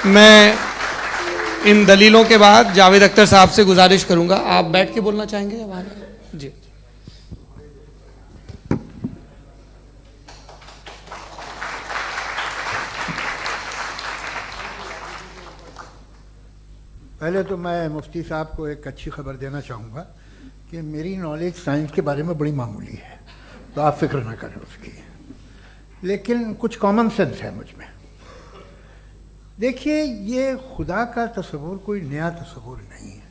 मैं इन दलीलों के बाद जावेद अख्तर साहब से गुजारिश करूंगा, आप बैठ के बोलना चाहेंगे या वहां? जी। पहले तो मैं मुफ्ती साहब को एक अच्छी खबर देना चाहूँगा कि मेरी नॉलेज साइंस के बारे में बड़ी मामूली है, तो आप फिक्र ना करें उसकी, लेकिन कुछ कॉमन सेंस है मुझ में। देखिए, ये खुदा का तस्वुर कोई नया तस्वुर नहीं है,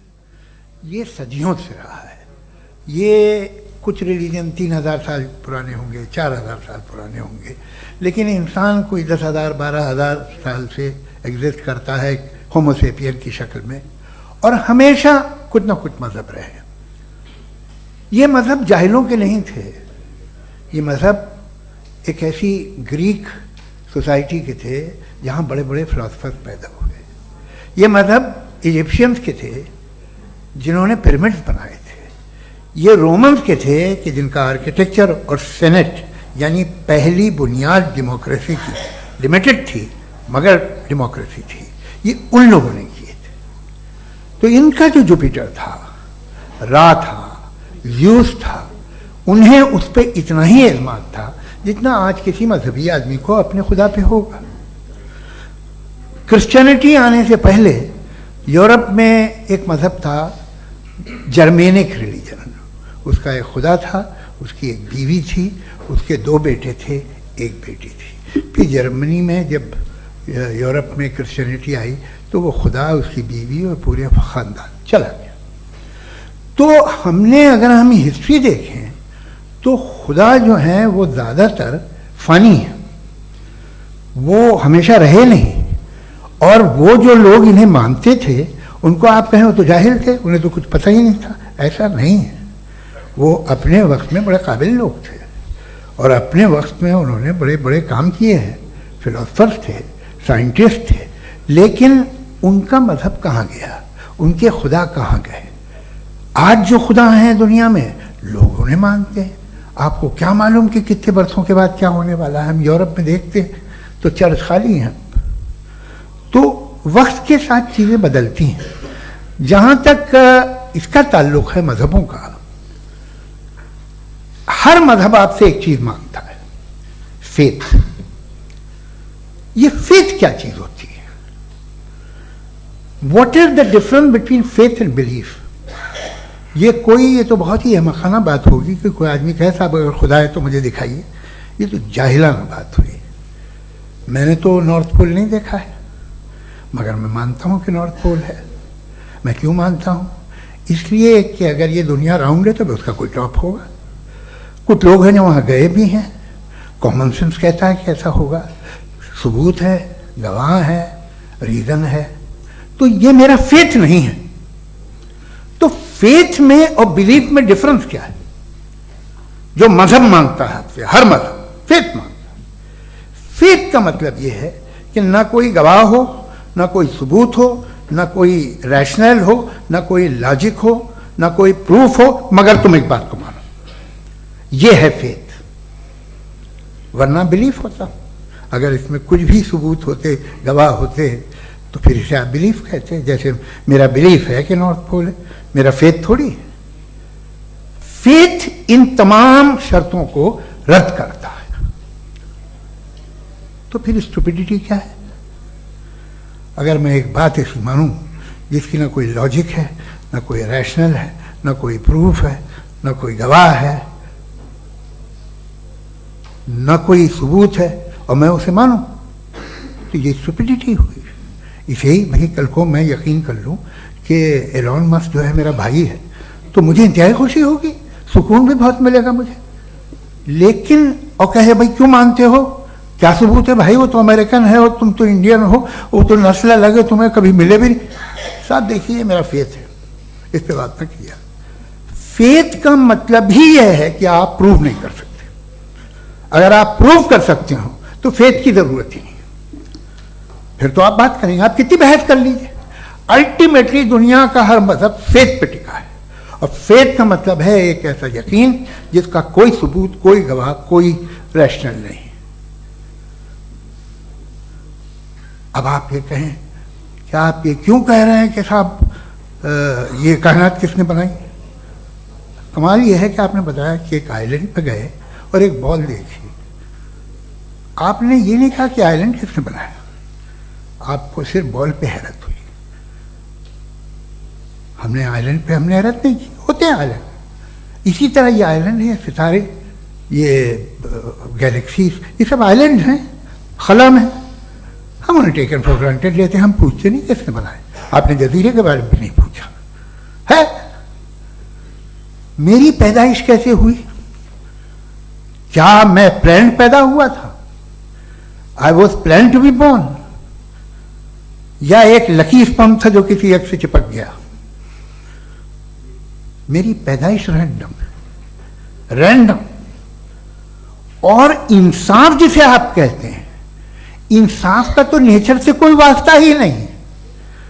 ये सदियों से रहा है। ये कुछ रिलीजन 3000 साल पुराने होंगे, 4000 साल पुराने होंगे, लेकिन इंसान कोई 10,000 12,000 साल से एग्जिस्ट करता है होमोसेपियन की शक्ल में, और हमेशा कुछ ना कुछ मज़हब रहे। ये मज़हब जाहिलों के नहीं थे, ये मज़हब एक ऐसी ग्रीक सोसाइटी के थे जहाँ बड़े बड़े फिलोसफर्स पैदा हुए। ये मज़हब इजिप्शियंस के थे जिन्होंने पिरामिड्स बनाए थे। ये रोमन्स के थे कि जिनका आर्किटेक्चर और सेनेट यानी पहली बुनियाद डेमोक्रेसी की लिमिटेड थी, मगर डेमोक्रेसी थी, ये उन लोगों ने किए थे। तो इनका जो जुपिटर था, रा था, ज़्यूस था, उन्हें उस पर इतना ही एतमाद था जितना आज किसी मजहबी आदमी को अपने खुदा पे होगा। क्रिश्चियनिटी आने से पहले यूरोप में एक मजहब था, जर्मेनिक रिलीजन। उसका एक खुदा था, उसकी एक बीवी थी, उसके 2 बेटे थे, एक बेटी थी। फिर जर्मनी में जब यूरोप में क्रिश्चियनिटी आई तो वो खुदा, उसकी बीवी और पूरे ख़ानदान चला गया। तो हमने, अगर हम हिस्ट्री देखें तो खुदा जो है वो ज़्यादातर फ़नी है, वो हमेशा रहे नहीं। और वो जो लोग इन्हें मानते थे उनको आप कहें वो तो जाहिल थे, उन्हें तो कुछ पता ही नहीं था, ऐसा नहीं है। वो अपने वक्त में बड़े काबिल लोग थे और अपने वक्त में उन्होंने बड़े बड़े काम किए हैं, फिलोसफर्स थे, साइंटिस्ट थे, लेकिन उनका मज़हब कहाँ गया, उनके खुदा कहाँ गए? आज जो खुदा हैं दुनिया में लोग उन्हें मानते हैं। आपको क्या मालूम कि कितने बरसों के बाद क्या होने वाला है? हम यूरोप में देखते हैं तो चर्च खाली हैं। तो वक्त के साथ चीज़ें बदलती हैं। जहाँ तक इसका ताल्लुक है मज़हबों का, हर मज़हब आपसे एक चीज़ मांगता है, फेथ। ये फेथ क्या चीज़ होती है? What is the difference between faith and belief? ये तो बहुत ही अहमखाना बात होगी कि कोई आदमी कहे साहब अगर खुदा है तो मुझे दिखाइए। ये तो जाहिलाना बात हुई। मैंने तो नॉर्थ पोल नहीं देखा है, मगर मैं मानता हूँ कि नॉर्थ पोल है। मैं क्यों मानता हूँ? इसलिए कि अगर ये दुनिया राउंड है तो उसका कोई टॉप होगा। कुछ लोग हैं जो वहाँ गए भी हैं, कॉमन सेंस कहता है कि ऐसा होगा, सबूत है, गवाह है, रीज़न है। तो ये मेरा फेथ नहीं है। तो फेथ में और बिलीफ में डिफरेंस क्या है? जो मजहब मांगता है आपसे, हर मजहब फेथ मांगता है। फेथ का मतलब यह है कि ना कोई गवाह हो, ना कोई सबूत हो, ना कोई रैशनल हो, ना कोई लॉजिक हो, ना कोई प्रूफ हो, मगर तुम एक बात को मानो। यह है फेथ। वरना बिलीफ होता। अगर इसमें कुछ भी सबूत होते, गवाह होते, तो फिर इसे आप बिलीफ कहते हैं। जैसे मेरा बिलीफ है कि नॉर्थ पोल है, मेरा फेथ थोड़ी है। फेथ इन तमाम शर्तों को रद्द करता है। तो फिर स्टुपिडिटी क्या है? अगर मैं एक बात ऐसी मानूं जिसकी ना कोई लॉजिक है, ना कोई रैशनल है, ना कोई प्रूफ है, ना कोई गवाह है, ना कोई सबूत है, और मैं उसे मानूं, तो ये स्टुपिडिटी हुई। इसे ही भाई कल को मैं यकीन कर लूँ कि एलोन मस्क जो है मेरा भाई है, तो मुझे इंतहाई खुशी होगी, सुकून भी बहुत मिलेगा मुझे। लेकिन और कहे भाई क्यों मानते हो, क्या सबूत है? भाई वो तो अमेरिकन है और तुम तो इंडियन हो, वो तो नस्ल लगे, तुम्हें कभी मिले भी नहीं। साहब देखिए, मेरा फेथ है, इस पर बात न किया। फेथ का मतलब ही यह है कि आप प्रूव नहीं कर सकते। अगर आप प्रूव कर सकते हो तो फेथ की जरूरत ही नहीं, फिर तो आप बात करेंगे, आप कितनी बहस कर लीजिए। अल्टीमेटली दुनिया का हर मजहब फेथ पे टिका है, और फेथ का मतलब है एक ऐसा यकीन जिसका कोई सबूत, कोई गवाह, कोई रैशनल नहीं। अब आप ये कहें, क्या आप ये क्यों कह रहे हैं कि साहब ये कायनात किसने बनाई? कमाल ये है कि आपने बताया कि एक आइलैंड पे गए और एक बॉल देखी। आपने ये नहीं कहा कि आइलैंड किसने बनाया, आपको सिर्फ बॉल पे हैरत हुई। हमने आइलैंड पे हमने हैरत नहीं की, होते हैं आइलैंड। इसी तरह ये आइलैंड है, सितारे, ये गैलेक्सीज, ये सब आइलैंड हैं, खला में। हम उन्हें टेकन फॉर ग्रांटेड लेते हैं, हम पूछते नहीं किसने बनाए। आपने जजीरे के बारे में भी नहीं पूछा है। मेरी पैदाइश कैसे हुई? क्या मैं प्लान पैदा हुआ था? I was plan to be born, या एक लकी स्पर्म था जो किसी एग से चिपक गया? मेरी पैदाइश रैंडम। और इंसाफ जिसे आप कहते हैं, इंसाफ का तो नेचर से कोई वास्ता ही नहीं।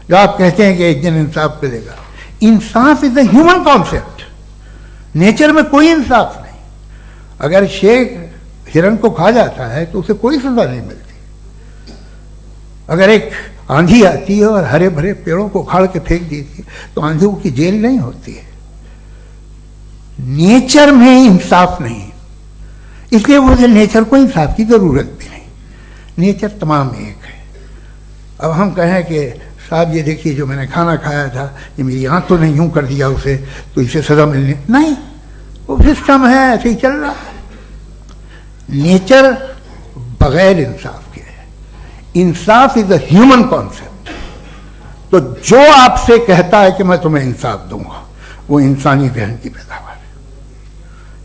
जो आप कहते हैं कि एक दिन इंसाफ मिलेगा, insaf is a human concept, nature में कोई इंसाफ नहीं। अगर शेर हिरन को खा जाता है तो उसे कोई सजा नहीं मिलती। अगर एक आंधी आती है और हरे भरे पेड़ों को उखाड़ के फेंक देती है तो आंधियों की जेल नहीं होती है। नेचर में इंसाफ नहीं, इसलिए मुझे नेचर को इंसाफ की जरूरत भी नहीं। नेचर तमाम एक है। अब हम कहें कि साहब ये देखिए जो मैंने खाना खाया था, ये मेरी आंख तो नहीं यूं कर दिया उसे, तो इसे सजा मिलनी नहीं। वो सिस्टम है, ऐसे ही चल रहा है। नेचर बगैर इंसाफ के है। इंसाफ इज अ ह्यूमन कॉन्सेप्ट। तो जो आपसे कहता है कि मैं तुम्हें इंसाफ दूंगा, वो इंसानी जहन की पैदावार है।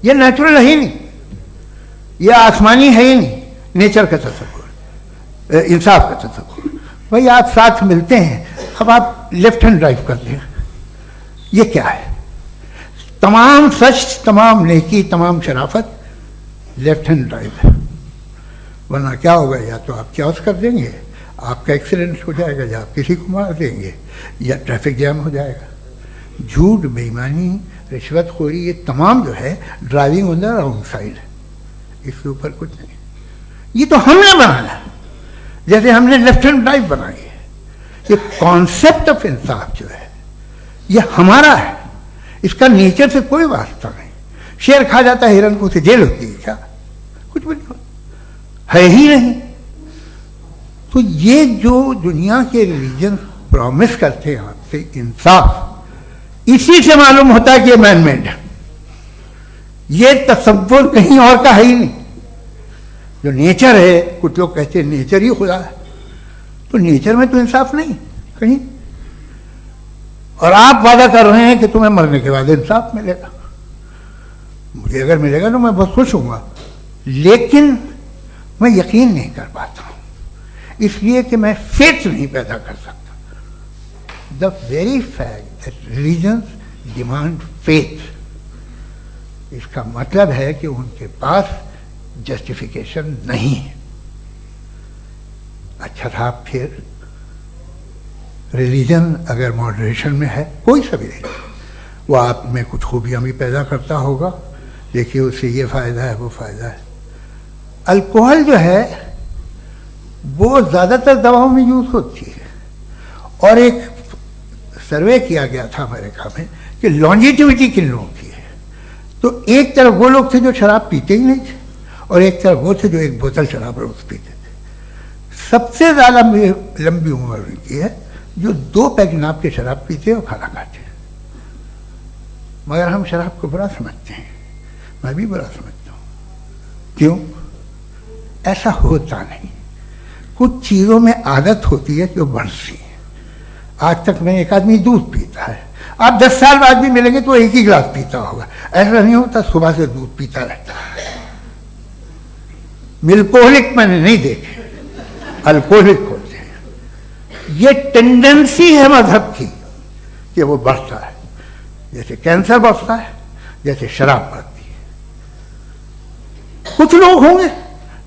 ये नेचुरल है ही नहीं, ये आसमानी है ही नहीं। नेचर का तसव्वुर, इंसाफ का तसव्वुर। भाई आप साथ मिलते हैं, अब आप लेफ्ट हैंड ड्राइव करते हैं, ये क्या है? तमाम सच, तमाम नेकी, तमाम शराफत लेफ्ट हैंड ड्राइव है। वरना क्या होगा, या तो आप क्रॉस कर देंगे, आपका एक्सीडेंट हो जाएगा, या आप किसी को मार देंगे, या ट्रैफिक जैम हो जाएगा। झूठ, बेईमानी, रिश्वतखोरी, ये तमाम जो है driving on the wrong side है। इसके ऊपर कुछ नहीं। ये तो हमने बनाया, जैसे हमने लेफ्ट हैंड ड्राइव बनाई है। ये कॉन्सेप्ट ऑफ इंसाफ जो है ये हमारा है, इसका नेचर से कोई वास्ता नहीं। शेर खा जाता है हिरन को, उसे जेल होती है क्या? कुछ भी नहीं, है ही नहीं। तो ये जो दुनिया के रिलीजन प्रॉमिस करते हैं आपसे इंसाफ, इसी से मालूम होता है कि ये मैन मेड है। ये तसव्वुर कहीं और का है ही नहीं। जो नेचर है, कुछ लोग कहते हैं नेचर ही खुदा है, तो नेचर में तो इंसाफ नहीं कहीं। और आप वादा कर रहे हैं कि तुम्हें मरने के बाद इंसाफ मिलेगा। मुझे अगर मिलेगा तो मैं बहुत खुश हूँगा, लेकिन मैं यकीन नहीं कर पाता हूँ, इसलिए कि मैं फेथ नहीं पैदा कर सकता। The very fact that religions demand faith, इसका मतलब है कि उनके पास जस्टिफिकेशन नहीं है। अच्छा था, फिर रिलीजन अगर मॉडरेशन में है, कोई सा भी नहीं, वो आप में कुछ खूबियां भी पैदा करता होगा। देखिए उससे ये फ़ायदा है, वो फ़ायदा है। अल्कोहल जो है वो ज़्यादातर दवाओं में यूज़ होती है, और एक सर्वे किया गया था अमेरिका में कि लॉन्जिटिविटी किन लोगों की है। तो एक तरफ वो लोग थे जो शराब पीते ही नहीं थे, और एक तरफ वो थे जो एक बोतल शराब रोज पीते थे। सबसे ज़्यादा लंबी उम्र उनकी है जो 2 पैक नाप के शराब पीते और खाना खाते हैं। मगर हम शराब को बुरा समझते हैं, मैं भी बुरा समझता हूँ। क्यों? ऐसा होता नहीं। कुछ चीज़ों में आदत होती है जो बढ़ती है। आज तक में एक आदमी दूध पीता है, आप 10 साल बाद भी मिलेंगे तो एक ही गिलास पीता होगा। ऐसा नहीं होता, सुबह से दूध पीता रहता है। मिल्कोहलिक मैंने नहीं देखे, अल्कोहलिक होते हैं। ये टेंडेंसी है मजहब की कि वो बढ़ता है, जैसे कैंसर बढ़ता है, जैसे शराब बढ़ती है। कुछ लोग होंगे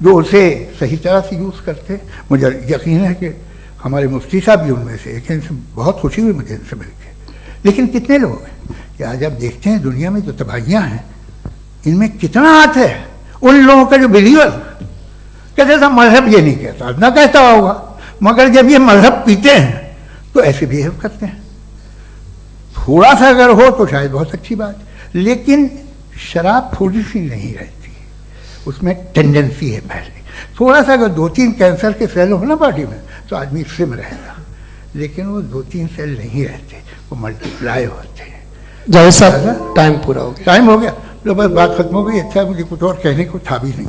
जो उसे सही तरह से यूज़ करते हैं। मुझे यकीन है कि हमारे मुफ्ती साहब भी उनमें से एक, इनसे बहुत खुशी हुई मुझे इनसे मिलकर। लेकिन कितने लोग हैं कि आज आप देखते हैं दुनिया में जो तबाहियाँ हैं, इनमें कितना हाथ है उन लोगों का जो बिलीवर कहते था मजहब ये नहीं कहता, ना कहता होगा, मगर जब ये मजहब पीते हैं तो ऐसे बिहेव करते हैं। थोड़ा सा अगर हो तो शायद बहुत अच्छी बात, लेकिन शराब थोड़ी सी नहीं रहती, उसमें टेंडेंसी है पहले। थोड़ा सा अगर 2-3 कैंसर के सेल हो ना बॉडी में तो आदमी स्लिम रहेगा, लेकिन वो 2-3 सेल नहीं रहते, वो मल्टीप्लाई होते हैं। जावेद साहब टाइम पूरा हो गया। टाइम हो गया, तो बस बात खत्म हो गई। अच्छा, मुझे कुछ और कहने को था भी नहीं।